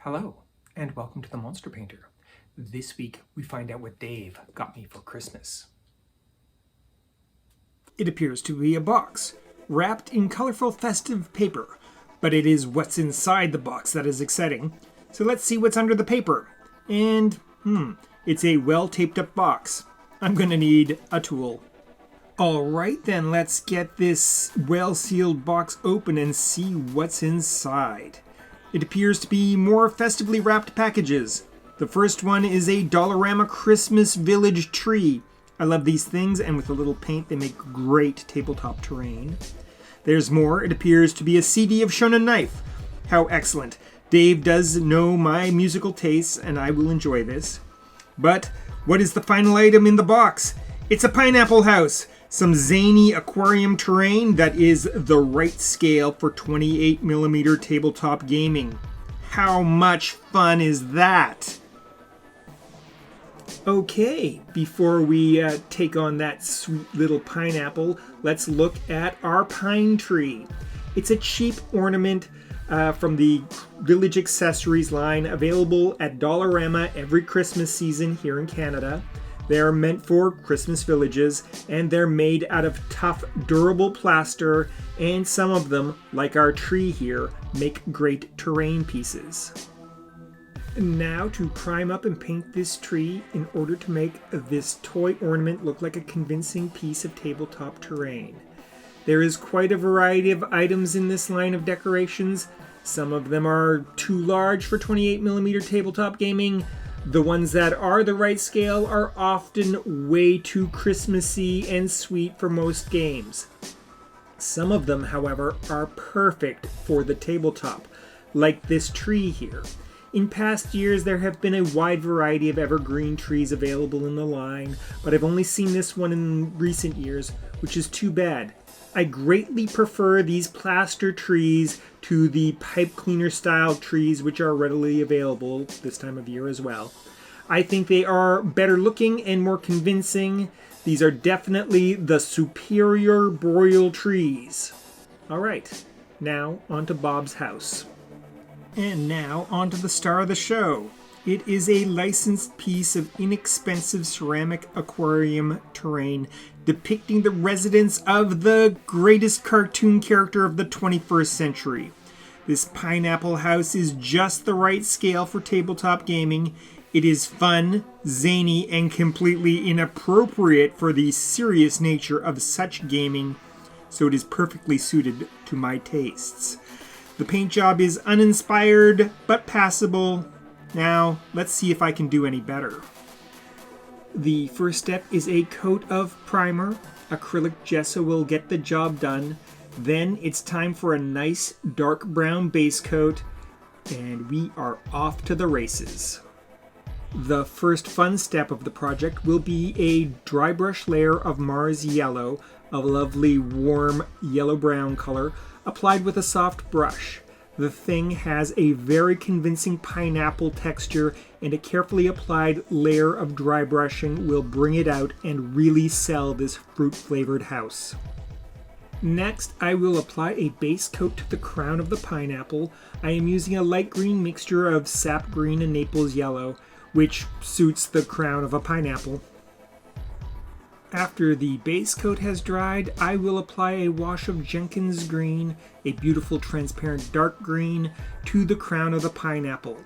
Hello, and welcome to the Monster Painter. This week, we find out what Dave got me for Christmas. It appears to be a box, wrapped in colorful festive paper, but it is what's inside the box that is exciting. So let's see what's under the paper. And, it's a well-taped up box. I'm gonna need a tool. Alright then, let's get this well-sealed box open and see what's inside. It appears to be more festively wrapped packages. The first one is a Dollarama Christmas Village tree. I love these things, and with a little paint they make great tabletop terrain. There's more. It appears to be a CD of Shonen Knife. How excellent. Dave does know my musical tastes, and I will enjoy this. But what is the final item in the box? It's a pineapple house. Some zany aquarium terrain that is the right scale for 28mm tabletop gaming. How much fun is that? Okay, before we take on that sweet little pineapple, let's look at our pine tree. It's a cheap ornament from the Village Accessories line, available at Dollarama every Christmas season here in Canada. They're meant for Christmas villages, and they're made out of tough, durable plaster, and some of them, like our tree here, make great terrain pieces. Now to prime up and paint this tree in order to make this toy ornament look like a convincing piece of tabletop terrain. There is quite a variety of items in this line of decorations. Some of them are too large for 28mm tabletop gaming. The ones that are the right scale are often way too Christmassy and sweet for most games. Some of them, however, are perfect for the tabletop, like this tree here. In past years, there have been a wide variety of evergreen trees available in the line, but I've only seen this one in recent years, which is too bad. I greatly prefer these plaster trees to the pipe cleaner style trees, which are readily available this time of year as well. I think they are better looking and more convincing. These are definitely the superior boreal trees. Alright, now onto Bob's house. And now onto the star of the show. It is a licensed piece of inexpensive ceramic aquarium terrain depicting the residence of the greatest cartoon character of the 21st century. This pineapple house is just the right scale for tabletop gaming. It is fun, zany, and completely inappropriate for the serious nature of such gaming, so it is perfectly suited to my tastes. The paint job is uninspired, but passable. Now, let's see if I can do any better. The first step is a coat of primer. Acrylic gesso will get the job done. Then it's time for a nice dark brown base coat, and we are off to the races. The first fun step of the project will be a dry brush layer of Mars Yellow, a lovely warm yellow-brown color, applied with a soft brush. The thing has a very convincing pineapple texture, and a carefully applied layer of dry brushing will bring it out and really sell this fruit-flavored house. Next, I will apply a base coat to the crown of the pineapple. I am using a light green mixture of sap green and Naples yellow, which suits the crown of a pineapple. After the base coat has dried, I will apply a wash of Jenkins green, a beautiful transparent dark green, to the crown of the pineapple.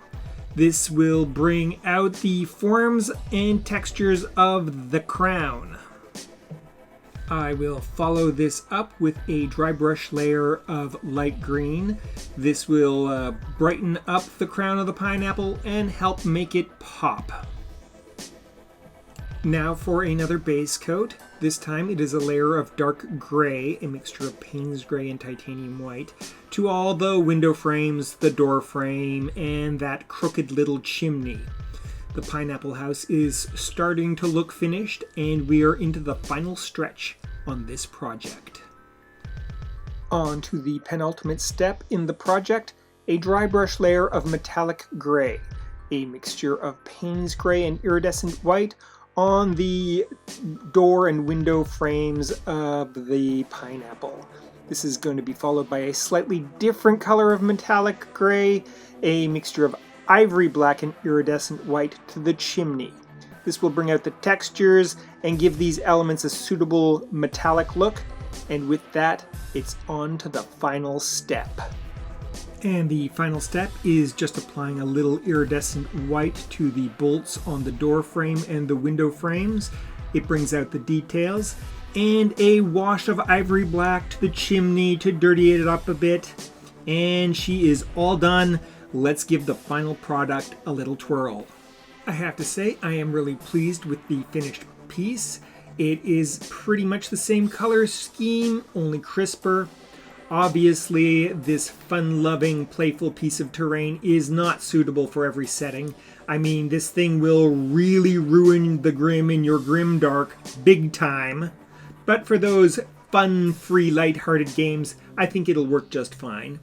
This will bring out the forms and textures of the crown. I will follow this up with a dry brush layer of light green. This will brighten up the crown of the pineapple and help make it pop. Now for another base coat. This time it is a layer of dark gray, a mixture of Payne's gray and titanium white, to all the window frames, the door frame, and that crooked little chimney. The pineapple house is starting to look finished, and we are into the final stretch on this project. On to the penultimate step in the project, a dry brush layer of metallic gray, a mixture of Payne's gray and iridescent white, on the door and window frames of the pineapple. This is going to be followed by a slightly different color of metallic gray, a mixture of ivory black and iridescent white to the chimney. This will bring out the textures and give these elements a suitable metallic look. And with that, it's on to the final step. And the final step is just applying a little iridescent white to the bolts on the door frame and the window frames. It brings out the details. And a wash of ivory black to the chimney to dirty it up a bit. And she is all done. Let's give the final product a little twirl. I have to say, I am really pleased with the finished piece. It is pretty much the same color scheme, only crisper. Obviously, this fun-loving, playful piece of terrain is not suitable for every setting. I mean, this thing will really ruin the grim in your grimdark big time. But for those fun, free, light-hearted games, I think it'll work just fine.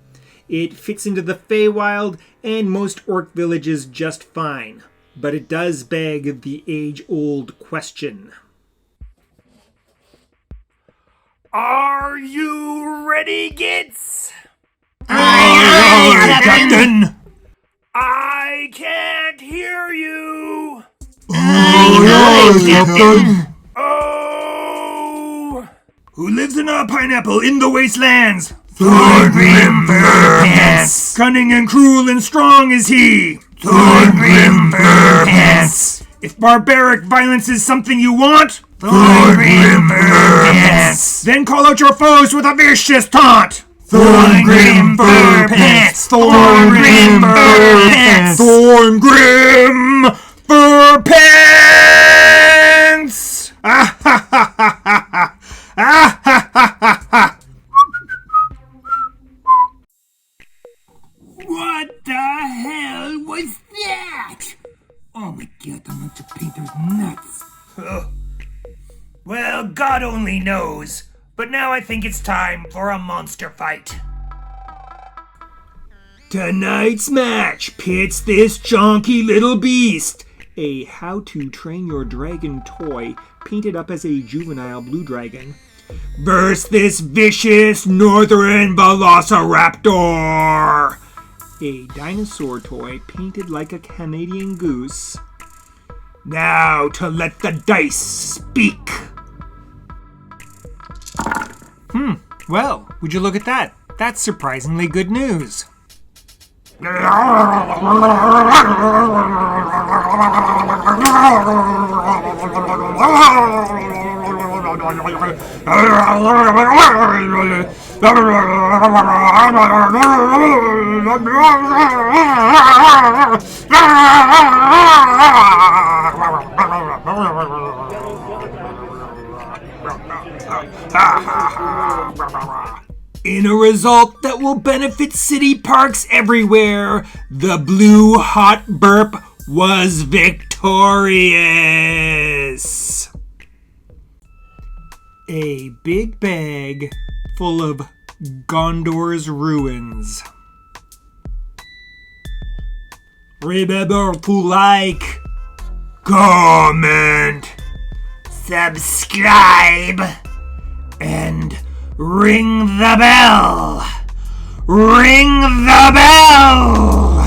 It fits into the Feywild and most orc villages just fine. But it does beg the age-old question. Are you ready, Gits? Aye, Captain! I can't hear you! Aye, Captain! Oh! Who lives in a pineapple in the wastelands? Thorngrim Furpants! Cunning and cruel and strong is he! Thorngrim Furpants! If barbaric violence is something you want, Thorngrim Furpants! then call out your foes with a vicious taunt! Thorngrim Furpants! Thorngrim Furpants! Thorngrim Furpants! Ah ha ha ha ha ha! Ah ha ha ha ha! What the hell was that? Oh my god, the monster painter's nuts. Well, God only knows. But now I think it's time for a monster fight. Tonight's match pits this chonky little beast, a How to Train Your Dragon toy painted up as a juvenile blue dragon, versus this vicious northern velociraptor, a dinosaur toy painted like a Canadian goose. Now to let the dice speak. Well, would you look at that? That's surprisingly good news. In a result that will benefit city parks everywhere, the blue hot burp was victorious. A big bag full of Gondor's ruins. Remember to like, comment, subscribe, and ring the bell! Ring the bell!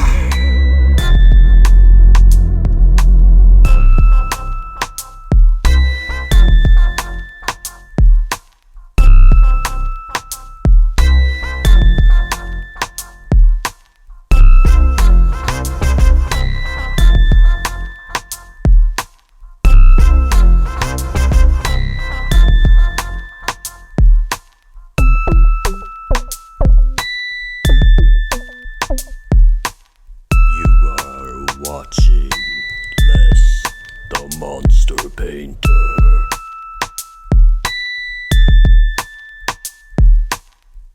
Watching Les the Monster Painter.